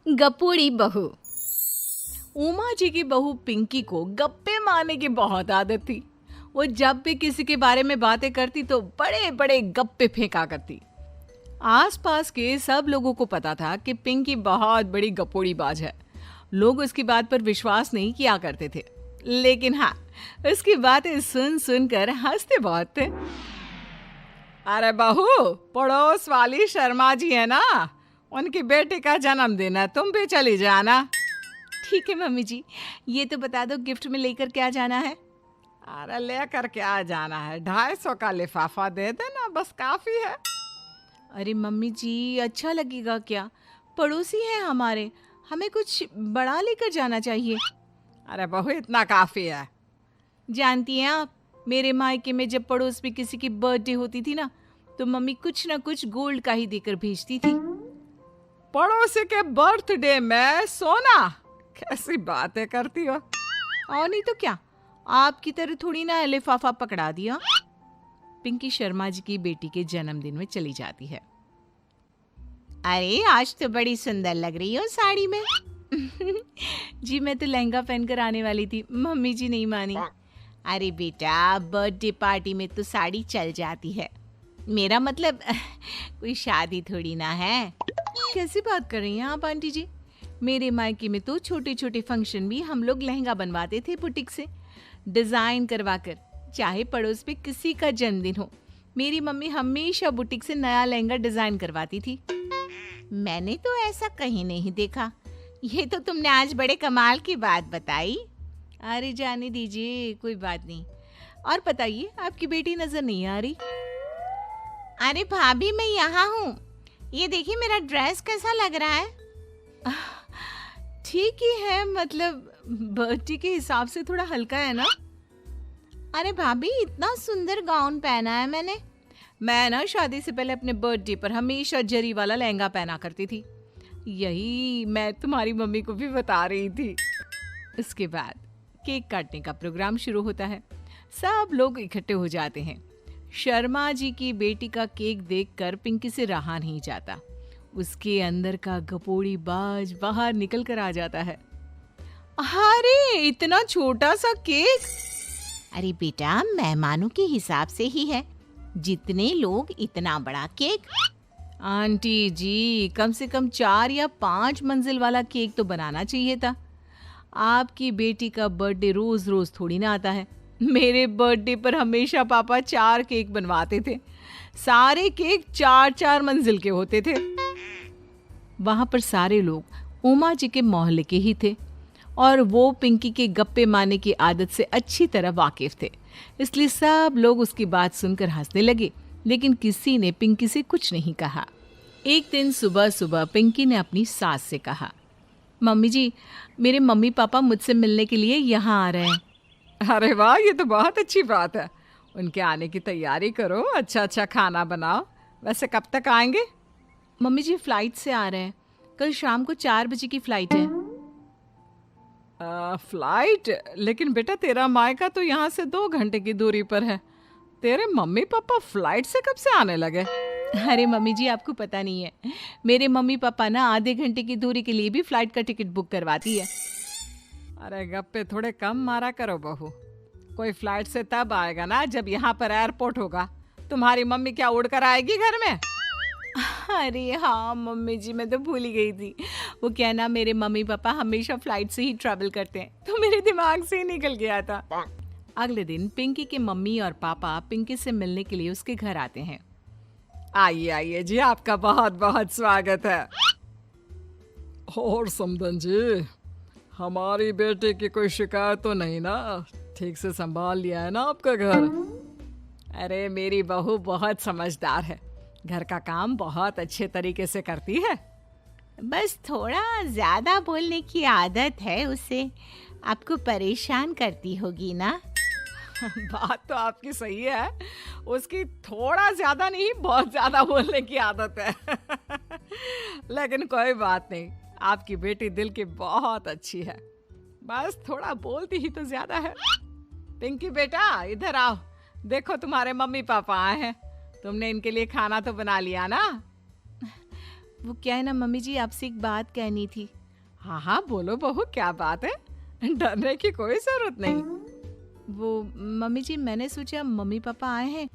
गपोड़ी बहू। उमा जी की बहू पिंकी को गप्पे मारने की बहुत आदत थी। वो जब भी किसी के बारे में बातें करती तो बड़े बड़े गप्पे फेंका करती। आसपास के सब लोगों को पता था कि पिंकी बहुत बड़ी गपोड़ी बाज है। लोग उसकी बात पर विश्वास नहीं किया करते थे, लेकिन हाँ, उसकी बातें सुन सुनकर हंसते बहुत थे। अरे बहू, पड़ोस वाली शर्मा जी है ना, उनकी बेटी का जन्मदिन है, तुम भी चली जाना। ठीक है मम्मी जी, ये तो बता दो गिफ्ट में लेकर क्या जाना है। अरे लेकर क्या जाना है, 250 का लिफाफा दे देना, बस काफी है। अरे मम्मी जी, अच्छा लगेगा क्या? पड़ोसी हैं हमारे, हमें कुछ बड़ा लेकर जाना चाहिए। अरे बहू, इतना काफी है। जानती हैं आप, मेरे मायके में जब पड़ोस में किसी की बर्थडे होती थी ना, तो मम्मी कुछ ना कुछ गोल्ड का ही देकर भेजती थी। पड़ोसी के बर्थडे में सोना? कैसी बातें करती हो। और नहीं तो क्या, आपकी तरह थोड़ी ना लिफाफा पकड़ा दिया। पिंकी शर्मा जी की बेटी के जन्मदिन में चली जाती है। अरे आज तो बड़ी सुंदर लग रही हो साड़ी में। जी मैं तो लहंगा पहनकर आने वाली थी, मम्मी जी नहीं मानी। अरे बेटा, बर्थडे पार्टी में तो साड़ी चल जाती है, मेरा मतलब कोई शादी थोड़ी ना है। कैसी बात कर रही हैं आप आंटी जी? मेरे मायके में तो छोटे छोटे फंक्शन भी हम लोग लहंगा बनवाते थे बुटीक से, डिजाइन करवाकर। चाहे पड़ोस में किसी का जन्मदिन हो, मेरी मम्मी हमेशा बुटीक से नया लहंगा डिजाइन करवाती थी। मैंने तो ऐसा कहीं नहीं देखा, ये तो तुमने आज बड़े कमाल की बात बताई। अरे जाने दीजिए, कोई बात नहीं। और बताइए, आपकी बेटी नजर नहीं आ रही। अरे भाभी, मैं यहाँ हूँ, ये देखिए मेरा ड्रेस कैसा लग रहा है। ठीक ही है, मतलब बर्थडे के हिसाब से थोड़ा हल्का है ना। अरे भाभी, इतना सुंदर गाउन पहना है मैंने। मैं ना शादी से पहले अपने बर्थडे पर हमेशा जरी वाला लहंगा पहना करती थी, यही मैं तुम्हारी मम्मी को भी बता रही थी। उसके बाद केक काटने का प्रोग्राम शुरू होता है। सब लोग इकट्ठे हो जाते हैं। शर्मा जी की बेटी का केक देखकर पिंकी से रहा नहीं जाता। उसके अंदर का गपोड़ी बाज बाहर निकल कर आ जाता है। अरे इतना छोटा सा केक! अरे बेटा, मेहमानों के हिसाब से ही है, जितने लोग इतना बड़ा केक। आंटी जी, कम से कम 4 या 5 मंजिल वाला केक तो बनाना चाहिए था। आपकी बेटी का बर्थडे रोज रोज थोड़ी ना आता है। मेरे बर्थडे पर हमेशा पापा 4 केक बनवाते थे, सारे केक 4-4 मंजिल के होते थे। वहां पर सारे लोग उमा जी के मोहल्ले के ही थे और वो पिंकी के गप्पे मारने की आदत से अच्छी तरह वाकिफ थे, इसलिए सब लोग उसकी बात सुनकर हंसने लगे, लेकिन किसी ने पिंकी से कुछ नहीं कहा। एक दिन सुबह सुबह पिंकी ने अपनी सास से कहा, मम्मी जी, मेरे मम्मी पापा मुझसे मिलने के लिए यहाँ आ रहे हैं। अरे वाह, ये तो बहुत अच्छी बात है। उनके आने की तैयारी करो, अच्छा अच्छा खाना बनाओ। वैसे कब तक आएंगे? मम्मी जी फ्लाइट से आ रहे हैं, कल शाम को 4 बजे की फ्लाइट है। फ्लाइट? लेकिन बेटा, तेरा मायका तो यहाँ से 2 घंटे की दूरी पर है। तेरे मम्मी पापा फ्लाइट से कब से आने लगे? अरे मम्मी जी, आपको पता नहीं है, मेरे मम्मी पापा ना आधे घंटे की दूरी के लिए भी फ्लाइट का टिकट बुक करवाती है। अरे गप्पे थोड़े कम मारा करो बहू, कोई फ्लाइट से तब आएगा ना जब यहाँ पर एयरपोर्ट होगा। तुम्हारी मम्मी क्या उड़कर आएगी घर में? अरे हाँ मम्मी जी, मैं तो भूल ही गई थी। वो क्या ना, मेरे मम्मी पापा हमेशा फ्लाइट से ही ट्रैवल करते हैं, तो मेरे दिमाग से ही निकल गया था। अगले दिन पिंकी के मम्मी और पापा पिंकी से मिलने के लिए उसके घर आते हैं। आइए आइए जी, आपका बहुत बहुत स्वागत है। और समदन जी, हमारी बेटी की कोई शिकायत तो नहीं ना? ठीक से संभाल लिया है ना आपका घर? अरे मेरी बहू बहुत समझदार है, घर का काम बहुत अच्छे तरीके से करती है। बस थोड़ा ज्यादा बोलने की आदत है उसे, आपको परेशान करती होगी ना? बात तो आपकी सही है, उसकी थोड़ा ज्यादा नहीं बहुत ज्यादा बोलने की आदत है। लेकिन कोई बात नहीं, आपकी बेटी दिल की बहुत अच्छी है, बस थोड़ा बोलती ही तो ज्यादा है। पिंकी बेटा, इधर आओ, देखो तुम्हारे मम्मी पापा आए हैं, तुमने इनके लिए खाना तो बना लिया ना? वो क्या है ना मम्मी जी, आपसे एक बात कहनी थी। हाँ हाँ बोलो बहू, क्या बात है, डरने की कोई जरूरत नहीं। वो मम्मी जी, मैंने सोचा मम्मी पापा आए हैं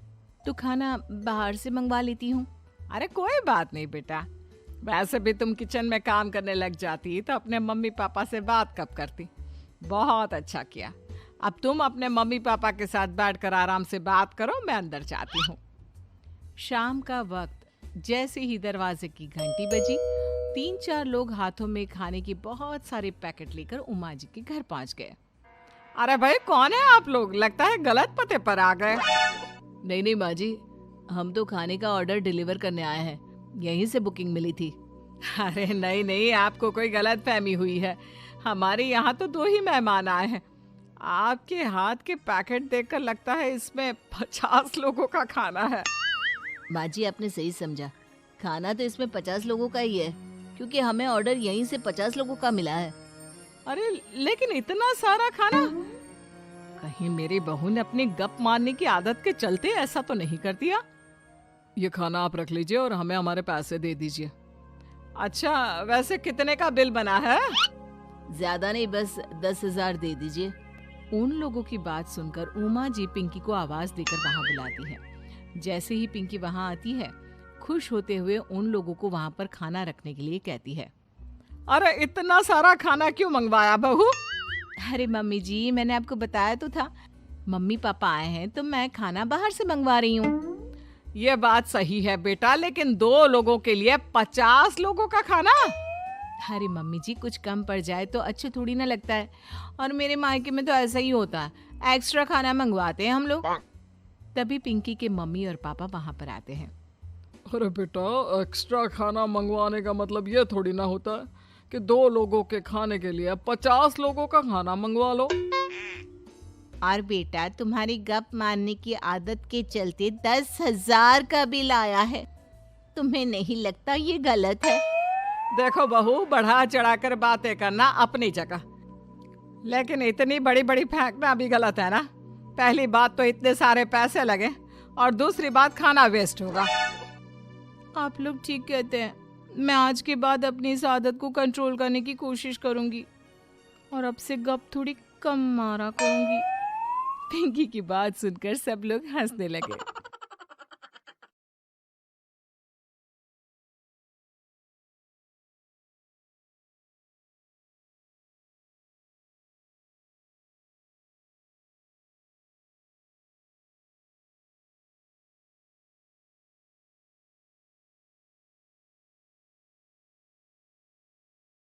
तो खाना बाहर से मंगवा लेती हूँ। अरे कोई बात नहीं बेटा, वैसे भी तुम किचन में काम करने लग जाती तो अपने मम्मी पापा से बात कब करती। बहुत अच्छा किया। अब तुम अपने मम्मी पापा के साथ बैठकर आराम से बात करो, मैं अंदर जाती हूँ। शाम का वक्त जैसे ही दरवाजे की घंटी बजी, 3-4 लोग हाथों में खाने की बहुत सारे पैकेट लेकर उमा जी के घर पहुंच गए। अरे भाई कौन है आप लोग, लगता है गलत पते पर आ गए। नहीं नहीं माँ जी, हम तो खाने का ऑर्डर डिलीवर करने आए हैं, यहीं से बुकिंग मिली थी। अरे नहीं नहीं, आपको कोई गलत फहमी हुई है, हमारे यहाँ तो 2 ही मेहमान आए हैं। आपके हाथ के पैकेट देखकर लगता है इसमें 50 लोगों का खाना है। माँ जी, आपने सही समझा, खाना तो इसमें 50 लोगों का ही है, क्योंकि हमें ऑर्डर यहीं से 50 लोगों का मिला है। अरे लेकिन इतना सारा खाना, कहीं मेरी बहू ने अपनी गप मारने की आदत के चलते ऐसा तो नहीं कर दिया। ये खाना आप रख लीजिए और हमें हमारे पैसे दे दीजिए। अच्छा वैसे कितने का बिल बना है? ज्यादा नहीं, बस 10,000 दे दीजिए। उन लोगों की बात सुनकर उमा जी पिंकी को आवाज देकर वहां बुलाती है। जैसे ही पिंकी वहां आती है, खुश होते हुए उन लोगों को वहां पर खाना रखने के लिए कहती है। अरे इतना सारा खाना क्यों मंगवाया बहू? अरे मम्मी जी, मैंने आपको बताया तो था, मम्मी पापा आए हैं तो मैं खाना बाहर से मंगवा रही हूँ। ये बात सही है बेटा, लेकिन 2 लोगों के लिए 50 लोगों का खाना? अरे मम्मी जी, कुछ कम पड़ जाए तो अच्छे थोड़ी ना लगता है, और मेरे मायके में तो ऐसा ही होता है, एक्स्ट्रा खाना मंगवाते हैं हम लोग। तभी पिंकी के मम्मी और पापा वहां पर आते हैं। अरे बेटा, एक्स्ट्रा खाना मंगवाने का मतलब ये थोड़ी ना होता है कि 2 लोगों के खाने के लिए 50 लोगों का खाना मंगवा लो। और बेटा, तुम्हारी गप मारने की आदत के चलते 10,000 का बिल आया है, तुम्हें नहीं लगता ये गलत है? देखो बहू, बढ़ा चढ़ाकर बातें करना अपनी जगह, लेकिन इतनी बड़ी बड़ी फेंकना भी गलत है ना। पहली बात तो इतने सारे पैसे लगे, और दूसरी बात खाना वेस्ट होगा। आप लोग ठीक कहते हैं, मैं आज के बाद अपनी इस आदत को कंट्रोल करने की कोशिश करूंगी और अब से गप थोड़ी कम मारा करूंगी। पिंकी की बात सुनकर सब लोग हंसने लगे।